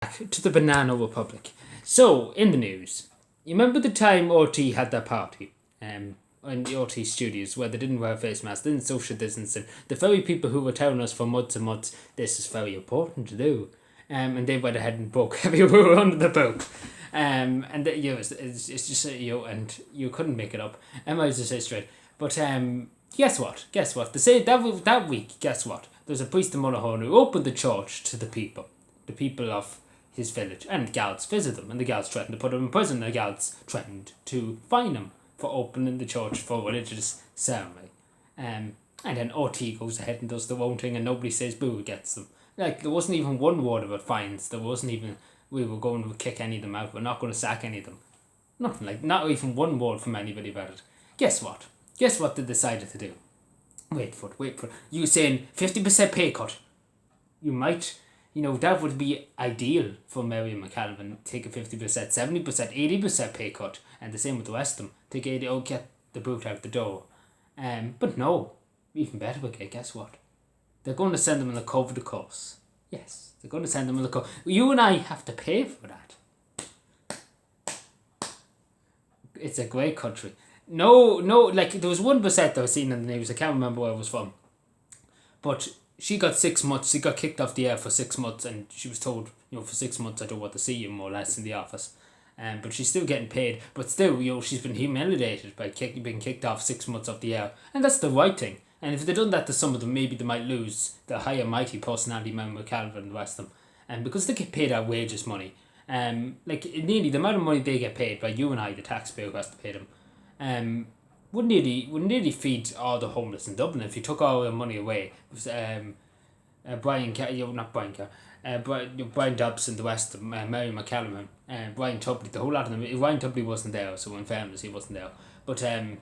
To the Banana Republic. So, in the news, you remember the time RT had their party in the RT studios where they didn't wear face masks, didn't social distance, and the very people who were telling us for months and months this is very important to do, and they went ahead and broke every rule under the book. It's just, and you couldn't make it up. I might just say straight. But guess what? They say that week, guess what? There's a priest in Monaghan who opened the church to the people of his village, and guards visited them, and the guards threatened to put him in prison, and the guards threatened to fine him for opening the church for religious ceremony. And then RT goes ahead and does the wrong thing, and nobody says boo against them. Like, there wasn't even one word about fines. There wasn't even, we were going to kick any of them out, we're not going to sack any of them. Nothing, like, not even one word from anybody about it. Guess what they decided to do? Wait for it. You saying 50% pay cut. You might, that would be ideal for Mary McCalvin. Take a 50%, 70%, 80% pay cut, and the same with the rest of them. Take 80, get the boot out the door. But no, even better, okay, guess what? They're going to send them on the COVID course. Yes, they're going to send them on the course. You and I have to pay for that. It's a great country. No, like, there was 1% I was seeing in the news, I can't remember where it was from. But she got 6 months, she got kicked off the air for 6 months, and she was told, for 6 months I don't want to see you, more or less, in the office. But she's still getting paid, but still, she's been humiliated by being kicked off 6 months off the air. And that's the right thing. And if they'd done that to some of them, maybe they might lose the higher mighty personality, Mary McCalvin and the rest of them. And because they get paid outrageous money, nearly the amount of money they get paid by you and I, the taxpayer who has to pay them, would nearly feed all the homeless in Dublin if you took all their money away. Brian Dobson, the rest of them, Mary McCallum, Brian Tubley, the whole lot of them. Brian Tubley wasn't there, so in fairness, he wasn't there. But if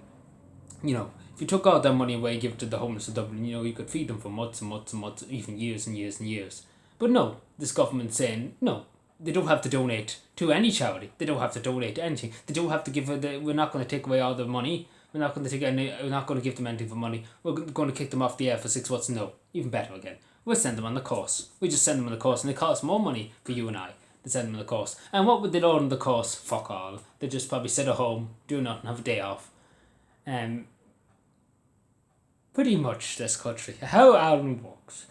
you took all their money away and give it to the homeless in Dublin, you could feed them for months and months and months, even years and years and years. But no, this government's saying no. They don't have to donate to any charity. They don't have to donate to anything. They don't have to give we're not going to take away all their money. We're not going to give them anything for money. We're going to kick them off the air for 6 months. No, even better again. We'll send them on the course. We just send them on the course, and it costs more money for you and I to send them on the course. And what would they do on the course? Fuck all. They just probably sit at home, do nothing, have a day off. Pretty much this country. How Ireland works.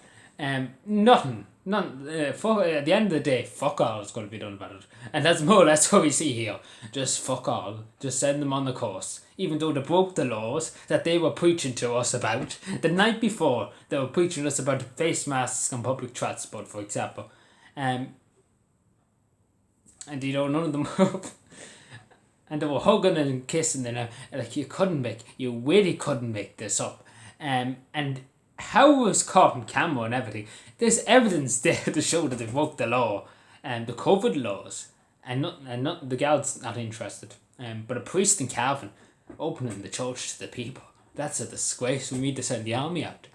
Nothing. None. At the end of the day, fuck all is going to be done about it. And that's more or less what we see here. Just fuck all. Just send them on the course. Even though they broke the laws that they were preaching to us about. The night before, they were preaching to us about face masks on public transport, for example. And none of them were. And they were hugging and kissing, and you really couldn't make this up. And how it was caught on camera and everything. There's evidence there to show that they broke the law and the COVID laws, and not the guards not interested. But a priest in Calvin opening the church to the people. That's a disgrace. We need to send the army out.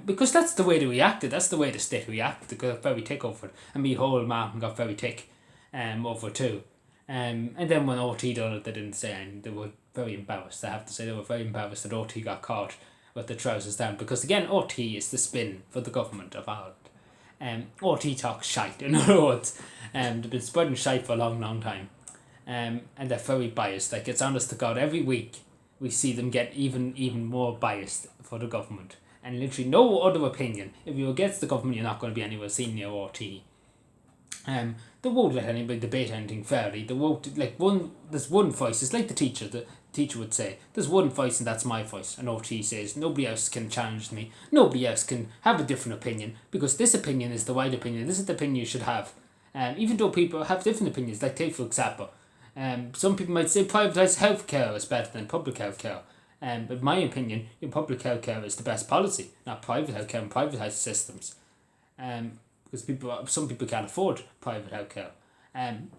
Because that's the way they reacted. That's the way the state reacted. They got very tick over it, and me whole man got very tick over it too. And then when RT done it, they didn't say anything. They were very embarrassed. I have to say they were very embarrassed that RT got caught with the trousers down, because again RT is the spin for the government of Ireland. RT talks shite, in other words. They've been spreading shite for a long time, and they're very biased. Like, it's honest to God, every week we see them get even more biased for the government, and literally no other opinion. If you're against the government, you're not going to be anywhere senior RT. They won't let anybody debate anything fairly. They won't, there's one voice. It's like the teacher would say, there's one voice and that's my voice. And RT says, nobody else can challenge me. Nobody else can have a different opinion, because this opinion is the right opinion. This is the opinion you should have. Even though people have different opinions, like take for example, some people might say privatised healthcare is better than public healthcare. But in my opinion, public healthcare is the best policy, not private healthcare and privatised systems. Because some people can't afford private healthcare.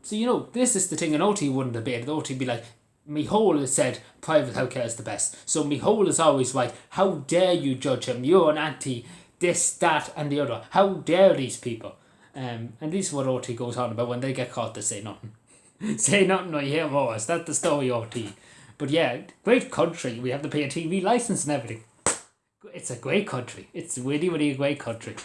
So this is the thing. An OT wouldn't debate. The OT would be like, Micheál has said private healthcare is the best. So Micheál is always right. How dare you judge him? You're an anti this, that, and the other. How dare these people? And this is what OT goes on about when they get caught. They say nothing. Say nothing or you hear more. Is that the story, OT? But yeah, great country. We have to pay a TV license and everything. It's a great country. It's really, really a great country.